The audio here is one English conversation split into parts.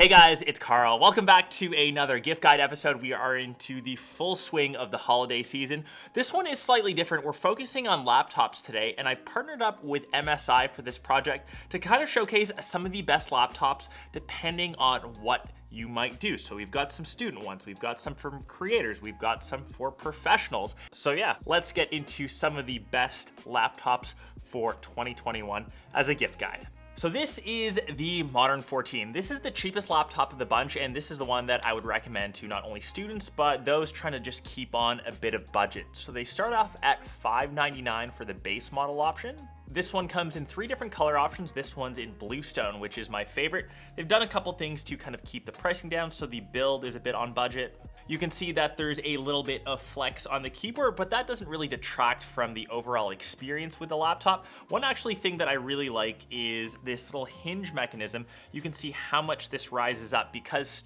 Hey guys, it's Karl. Welcome back to another gift guide episode. We are into the full swing of the holiday season. This one is slightly different. We're focusing on laptops today, and I've partnered up with MSI for this project to kind of showcase some of the best laptops depending on what you might do. So we've got some student ones, we've got some from creators, we've got some for professionals. So yeah, let's get into some of the best laptops for 2021 as a gift guide. So this is the Modern 14. This is the cheapest laptop of the bunch, and this is the one that I would recommend to not only students, but those trying to just keep on a bit of budget. So they start off at $599 for the base model option. This one comes in 3 different color options. This one's in Bluestone, which is my favorite. They've done a couple things to kind of keep the pricing down, so the build is a bit on budget. You can see that there's a little bit of flex on the keyboard, but that doesn't really detract from the overall experience with the laptop. One actually thing that I really like is this little hinge mechanism. You can see how much this rises up because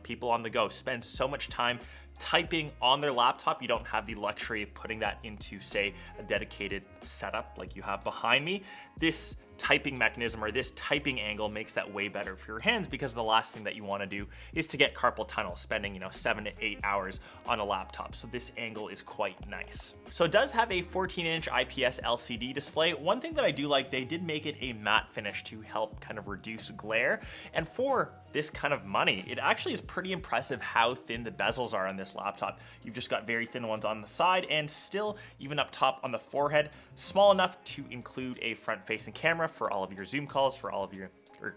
people on the go spend so much time typing on their laptop. You don't have the luxury of putting that into, say, a dedicated setup like you have behind me. This typing mechanism or this typing angle makes that way better for your hands, because the last thing that you want to do is to get carpal tunnel spending 7 to 8 hours on a laptop. So this angle is quite nice. So it does have a 14-inch IPS LCD display. One thing that I do like, they did make it a matte finish to help kind of reduce glare. And for this kind of money, it actually is pretty impressive how thin the bezels are on this laptop. You've just got very thin ones on the side, and still even up top on the forehead, small enough to include a front-facing camera for all of your Zoom calls, for all of your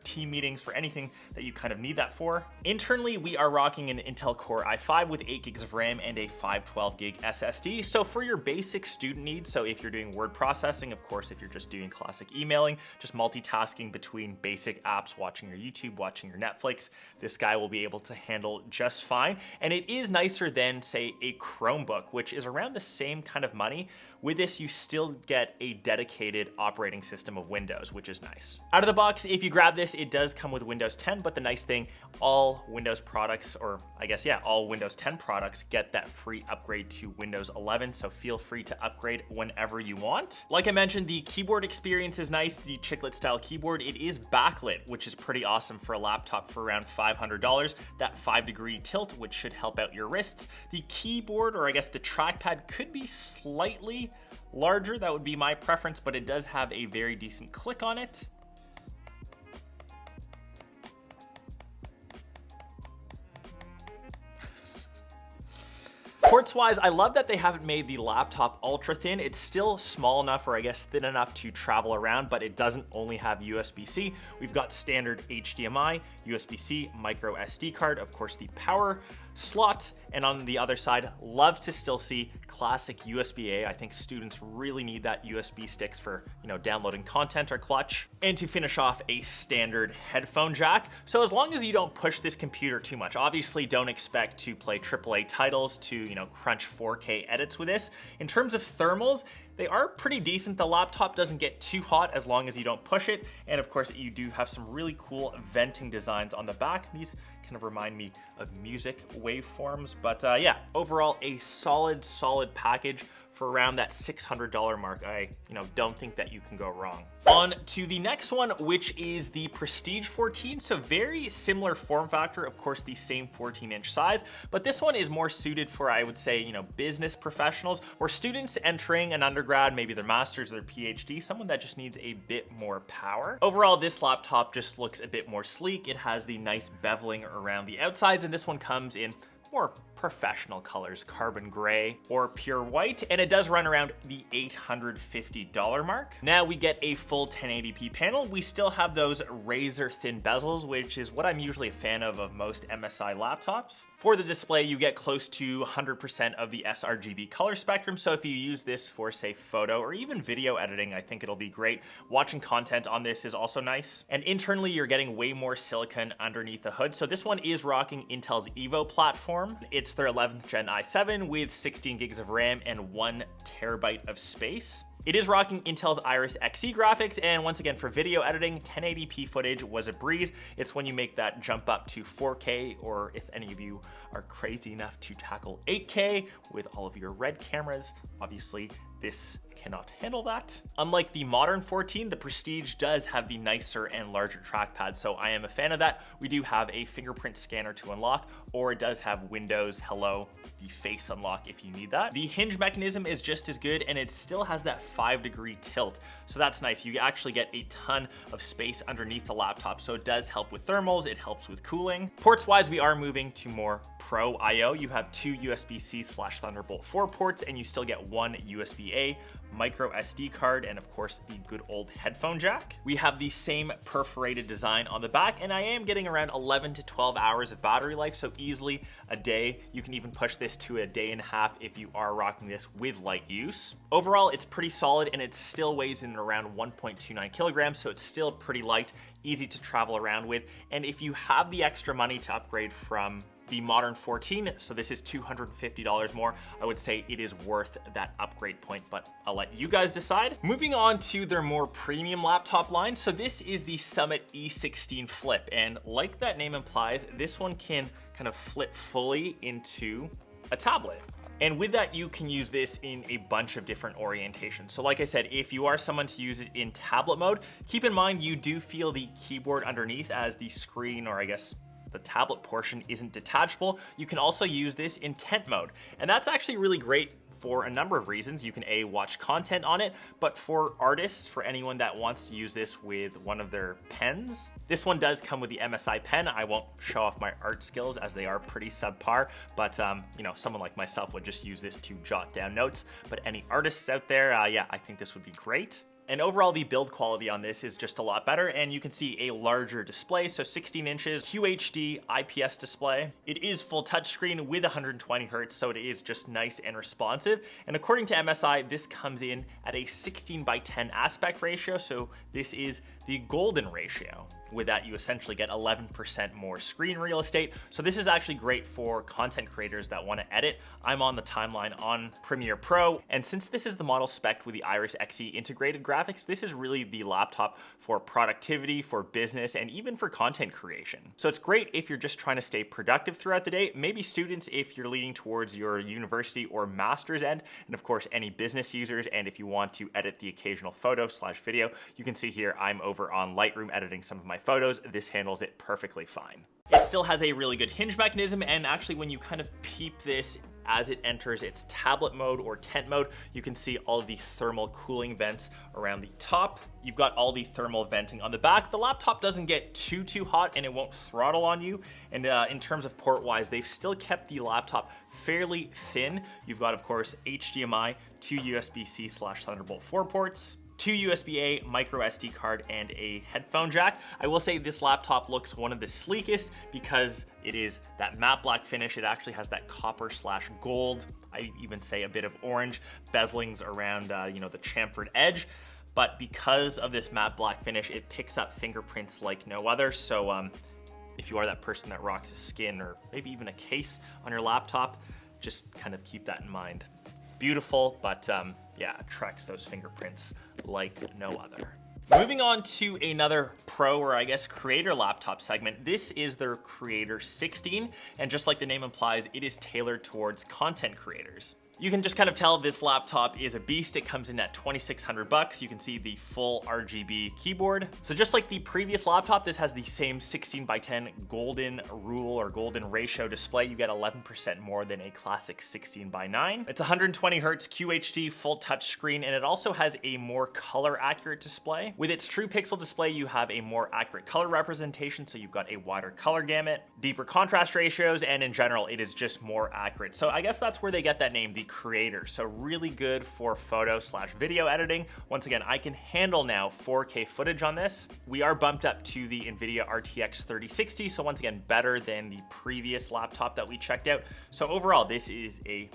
team meetings, for anything that you kind of need that for. Internally, we are rocking an Intel Core i5 with 8 gigs of RAM and a 512 gig SSD. So for your basic student needs, so if you're doing word processing, of course, if you're just doing classic emailing, just multitasking between basic apps, watching your YouTube, watching your Netflix, this guy will be able to handle just fine. And it is nicer than, say, a Chromebook, which is around the same kind of money. With this, you still get a dedicated operating system of Windows, which is nice. Out of the box, if you grab this, it does come with Windows 10, but the nice thing, all Windows products, or I guess, yeah, all Windows 10 products get that free upgrade to Windows 11, so feel free to upgrade whenever you want. Like I mentioned, the keyboard experience is nice, the chiclet style keyboard. It is backlit, which is pretty awesome for a laptop for around $500. That 5-degree tilt, which should help out your wrists. The keyboard, or I guess the trackpad, could be slightly larger. That would be my preference, but it does have a very decent click on it. Ports wise, I love that they haven't made the laptop ultra thin. It's still small enough, or I guess thin enough to travel around, but it doesn't only have USB-C. We've got standard HDMI, USB-C, micro SD card, of course the power slot, and on the other side, love to still see classic USB-A. I think students really need that USB sticks for, downloading content or clutch. And to finish off, a standard headphone jack. So as long as you don't push this computer too much, obviously don't expect to play AAA titles, to, crunch 4K edits with this. In terms of thermals, they are pretty decent. The laptop doesn't get too hot as long as you don't push it. And of course, you do have some really cool venting designs on the back. These kind of remind me of music waveforms. But yeah, overall, a solid package for around that $600 mark. I don't think that you can go wrong. On to the next one, which is the Prestige 14. So very similar form factor, of course, the same 14-inch size, but this one is more suited for, I would say, business professionals or students entering an undergrad, maybe their master's, their PhD, someone that just needs a bit more power. Overall, this laptop just looks a bit more sleek. It has the nice beveling around the outsides, and this one comes in more professional colors, carbon gray or pure white, and it does run around the $850 mark. Now we get a full 1080p panel. We still have those razor thin bezels, which is what I'm usually a fan of most MSI laptops. For the display, you get close to 100% of the sRGB color spectrum, so if you use this for, say, photo or even video editing, I think it'll be great. Watching content on this is also nice. And internally, you're getting way more silicon underneath the hood. So this one is rocking Intel's Evo platform. It's their 11th gen i7 with 16 gigs of RAM and 1 terabyte of space. It is rocking Intel's Iris Xe graphics, and once again, for video editing, 1080p footage was a breeze. It's when you make that jump up to 4K, or if any of you are crazy enough to tackle 8K with all of your red cameras, obviously this cannot handle that. Unlike the modern 14, the Prestige does have the nicer and larger trackpad, so I am a fan of that. We do have a fingerprint scanner to unlock, or it does have Windows Hello, the face unlock if you need that. The hinge mechanism is just as good, and it still has that 5-degree tilt, so that's nice. You actually get a ton of space underneath the laptop, so it does help with thermals, it helps with cooling. Ports wise, we are moving to more Pro I/O. You have 2 USB-C/Thunderbolt 4 ports, and you still get 1 USB-A, micro SD card, and of course the good old headphone jack. We have the same perforated design on the back, and I am getting around 11 to 12 hours of battery life, so easily a day. You can even push this to a day and a half if you are rocking this with light use. Overall, it's pretty solid, and it still weighs in around 1.29 kilograms, so it's still pretty light, easy to travel around with. And if you have the extra money to upgrade from the modern 14, so this is $250 more, I would say it is worth that upgrade point, but I'll let you guys decide. Moving on to their more premium laptop line. So this is the Summit E16 Flip, and like that name implies, this one can kind of flip fully into a tablet. And with that, you can use this in a bunch of different orientations. So like I said, if you are someone to use it in tablet mode, keep in mind you do feel the keyboard underneath, as the screen, or I guess the tablet portion, isn't detachable. You can also use this in tent mode, and that's actually really great for a number of reasons. You can watch content on it, but for artists, for anyone that wants to use this with one of their pens, this one does come with the MSI pen. I won't show off my art skills as they are pretty subpar, but you know, someone like myself would just use this to jot down notes. But any artists out there, yeah, I think this would be great. And overall, the build quality on this is just a lot better, and you can see a larger display, so 16 inches, QHD IPS display. It is full touchscreen with 120 Hertz, so it is just nice and responsive. And according to MSI, this comes in at a 16:10 aspect ratio, so this is the golden ratio. With that, you essentially get 11% more screen real estate. So this is actually great for content creators that want to edit. I'm on the timeline on Premiere Pro, and since this is the model spec'd with the Iris Xe integrated graphics, this is really the laptop for productivity, for business, and even for content creation. So it's great if you're just trying to stay productive throughout the day, maybe students if you're leaning towards your university or master's end, and of course any business users, and if you want to edit the occasional photo/video. You can see here I'm over on Lightroom editing some of my photos. This handles it perfectly fine. It still has a really good hinge mechanism, and actually when you kind of peep this as it enters its tablet mode or tent mode, you can see all of the thermal cooling vents around the top. You've got all the thermal venting on the back. The laptop doesn't get too hot, and it won't throttle on you. And in terms of port wise, they've still kept the laptop fairly thin. You've got, of course, HDMI, 2 USB-C/Thunderbolt 4 ports, 2 USB-A, micro SD card, and a headphone jack. I will say this laptop looks one of the sleekest because it is that matte black finish. It actually has that copper/gold, I even say a bit of orange bezelings around you know, the chamfered edge. But because of this matte black finish, it picks up fingerprints like no other. So if you are that person that rocks a skin or maybe even a case on your laptop, just kind of keep that in mind. Beautiful, but yeah, attracts those fingerprints like no other. Moving on to another pro, or I guess creator laptop segment. This is their Creator 16, and just like the name implies, it is tailored towards content creators. You can just kind of tell this laptop is a beast. It comes in at $2,600. You can see the full RGB keyboard. So just like the previous laptop, this has the same 16:10 golden rule or golden ratio display. You get 11% more than a classic 16:9. It's 120 Hertz QHD full touch screen, and it also has a more color accurate display. With its true pixel display, you have a more accurate color representation. So you've got a wider color gamut, deeper contrast ratios, and in general, it is just more accurate. So I guess that's where they get that name, the Creator. So really good for photo/video editing. Once again, I can handle now 4K footage on this. We are bumped up to the NVIDIA RTX 3060. So once again, better than the previous laptop that we checked out. So overall, this is a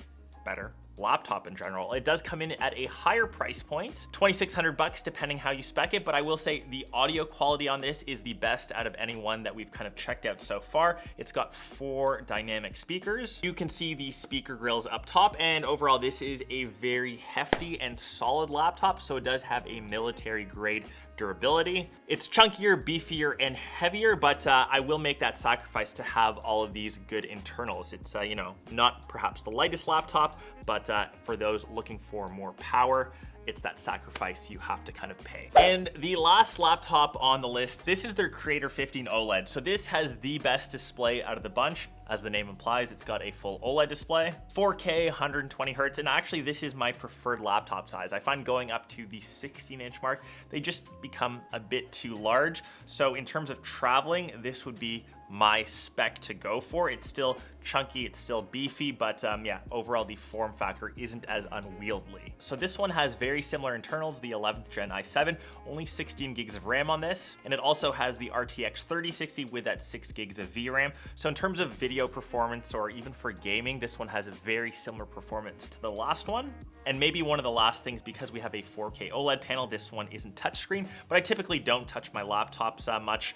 better laptop in general. It does come in at a higher price point, $2,600 depending how you spec it, but I will say the audio quality on this is the best out of any one that we've kind of checked out so far. It's got 4 dynamic speakers. You can see the speaker grills up top, and overall this is a very hefty and solid laptop, so it does have a military grade durability. It's chunkier, beefier, and heavier, but I will make that sacrifice to have all of these good internals. It's you know, not perhaps the lightest laptop, but for those looking for more power, it's that sacrifice you have to kind of pay. And the last laptop on the list, this is their Creator 15 OLED. So this has the best display out of the bunch. As the name implies, it's got a full OLED display, 4K, 120 hertz, and actually this is my preferred laptop size. I find going up to the 16-inch mark, they just become a bit too large. So in terms of traveling, this would be my spec to go for. It's still chunky, it's still beefy, but yeah, overall the form factor isn't as unwieldy. So this one has very similar internals, the 11th gen i7, only 16 gigs of RAM on this, and it also has the RTX 3060 with that 6 gigs of VRAM. So in terms of video performance or even for gaming, this one has a very similar performance to the last one. And maybe one of the last things, because we have a 4K OLED panel, this one isn't touchscreen, but I typically don't touch my laptops much.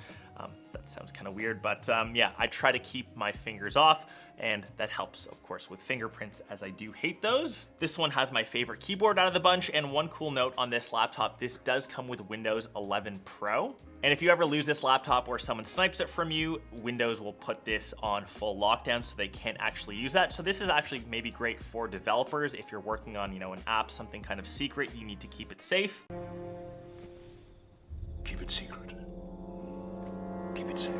That sounds kind of weird, but yeah, I try to keep my fingers off, and that helps, of course, with fingerprints, as I do hate those. This one has my favorite keyboard out of the bunch, and one cool note on this laptop, this does come with Windows 11 Pro. And if you ever lose this laptop or someone snipes it from you, Windows will put this on full lockdown so they can't actually use that. So this is actually maybe great for developers if you're working on, an app, something kind of secret, you need to keep it safe. Keep it secret. Keep it safe.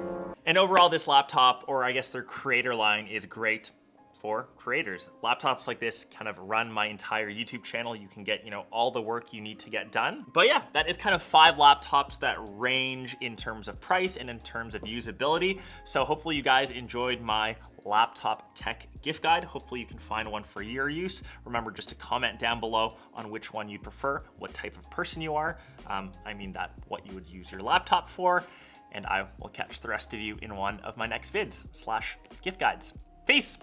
And overall, this laptop, or I guess their Creator line, is great for creators. Laptops like this kind of run my entire YouTube channel. You can get, all the work you need to get done. But yeah, that is kind of 5 laptops that range in terms of price and in terms of usability. So hopefully you guys enjoyed my laptop tech gift guide. Hopefully you can find one for your use. Remember just to comment down below on which one you prefer, what type of person you are. What you would use your laptop for. And I will catch the rest of you in one of my next vids / gift guides. Peace.